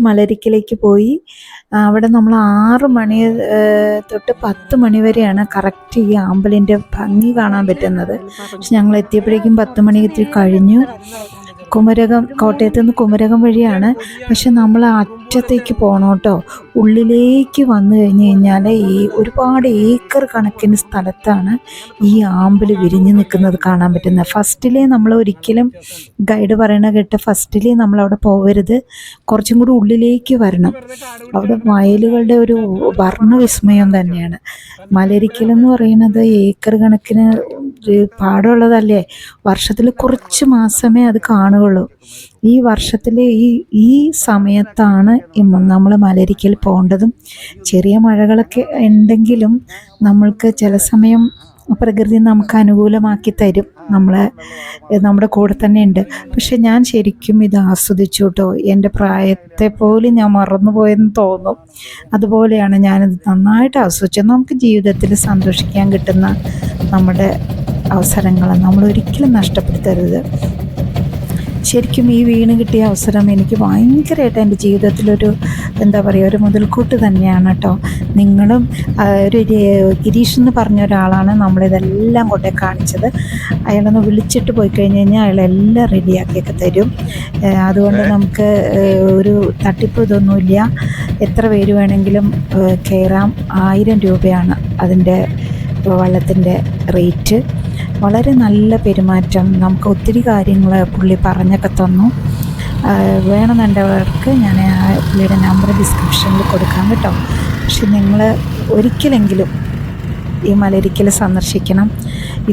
മലരിക്കലേക്ക് പോയി. അവിടെ നമ്മൾ 6 മണി തൊട്ട് 10 മണി വരെയാണ് കറക്റ്റ് ഈ ആമ്പലിൻ്റെ ഭംഗി കാണാൻ പറ്റുന്നത്. പക്ഷെ ഞങ്ങൾ എത്തിയപ്പോഴേക്കും 10 മണി കഴിഞ്ഞു. കുമരകം, കോട്ടയത്ത് നിന്ന് കുമരകം വഴിയാണ്. പക്ഷെ നമ്മൾ അറ്റത്തേക്ക് പോകണം കേട്ടോ. ഉള്ളിലേക്ക് വന്നു കഴിഞ്ഞ് കഴിഞ്ഞാൽ ഈ ഒരുപാട് ഏക്കർ കണക്കിന് സ്ഥലത്താണ് ഈ ആമ്പൽ വിരിഞ്ഞ് നിൽക്കുന്നത് കാണാൻ പറ്റുന്നത്. ഫസ്റ്റിലേ നമ്മൾ ഒരിക്കലും ഗൈഡ് പറയണ കേട്ട് ഫസ്റ്റിലേ നമ്മളവിടെ പോകരുത്, കുറച്ചും കൂടി ഉള്ളിലേക്ക് വരണം. അവിടെ വയലുകളുടെ ഒരു വർണ്ണവിസ്മയം തന്നെയാണ്. മലരിക്കലെന്ന് പറയുന്നത് ഏക്കർ കണക്കിന് പാടമുള്ളതല്ലേ. വർഷത്തിൽ കുറച്ച് മാസമേ അത് കാണുകയുള്ളൂ. ഈ വർഷത്തിൽ ഈ സമയത്താണ് നമ്മൾ മലരിക്കൽ പോകേണ്ടതും. ചെറിയ മഴകളൊക്കെ ഉണ്ടെങ്കിലും നമ്മൾക്ക് ചില സമയം പ്രകൃതി നമുക്ക് അനുകൂലമാക്കി തരും, നമ്മുടെ കൂടെ തന്നെ ഉണ്ട്. പക്ഷെ ഞാൻ ശരിക്കും ഇത് ആസ്വദിച്ചു കേട്ടോ. എൻ്റെ പ്രായത്തെ പോലും ഞാൻ മറന്നുപോയെന്ന് തോന്നും. അതുപോലെയാണ് ഞാനിത് നന്നായിട്ട് ആസ്വദിച്ചത്. നമുക്ക് ജീവിതത്തിൽ സന്തോഷിക്കാൻ കിട്ടുന്ന നമ്മുടെ അവസരങ്ങൾ നമ്മൾ ഒരിക്കലും നഷ്ടപ്പെടുത്തരുത്. ശരിക്കും ഈ വീണ് കിട്ടിയ അവസരം എനിക്ക് ഭയങ്കരമായിട്ട് എൻ്റെ ജീവിതത്തിലൊരു ഒരു മുതൽക്കൂട്ട് തന്നെയാണ് കേട്ടോ. നിങ്ങളും ഒരു ഗിരീഷ് എന്ന് പറഞ്ഞ ഒരാളാണ് നമ്മളിതെല്ലാം കൊണ്ടേ കാണിച്ചത്. അയാളൊന്ന് വിളിച്ചിട്ട് പോയി കഴിഞ്ഞ് കഴിഞ്ഞാൽ അയാളെല്ലാം റെഡിയാക്കിയൊക്കെ തരും. അതുകൊണ്ട് നമുക്ക് ഒരു തട്ടിപ്പ് ഇതൊന്നുമില്ല. എത്ര പേര് വേണമെങ്കിലും കയറാം. 1000 രൂപയാണ് അതിൻ്റെ വള്ളത്തിൻ്റെ റേറ്റ്. വളരെ നല്ല പെരുമാറ്റം. നമുക്ക് ഒത്തിരി കാര്യങ്ങൾ പുള്ളി പറഞ്ഞൊക്കെ തന്നു. വേണമെന്നുണ്ടവർക്ക് ഞാൻ പുള്ളിയുടെ നമ്പർ ഡിസ്ക്രിപ്ഷനിൽ കൊടുക്കാം കേട്ടോ. പക്ഷെ നിങ്ങൾ ഒരിക്കലെങ്കിലും ഈ മലരിക്കൽ സന്ദർശിക്കണം.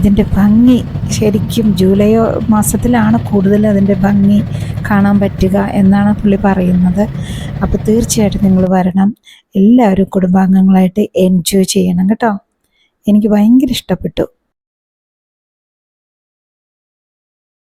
ഇതിൻ്റെ ഭംഗി ശരിക്കും ജൂലൈ മാസത്തിലാണ് കൂടുതൽ അതിൻ്റെ ഭംഗി കാണാൻ പറ്റുക എന്നാണ് പുള്ളി പറയുന്നത്. അപ്പോൾ തീർച്ചയായിട്ടും നിങ്ങൾ വരണം. എല്ലാവരും കുടുംബാംഗങ്ങളായിട്ട് എൻജോയ് ചെയ്യണം കേട്ടോ. എനിക്ക് ഭയങ്കര ഇഷ്ടപ്പെട്ടു.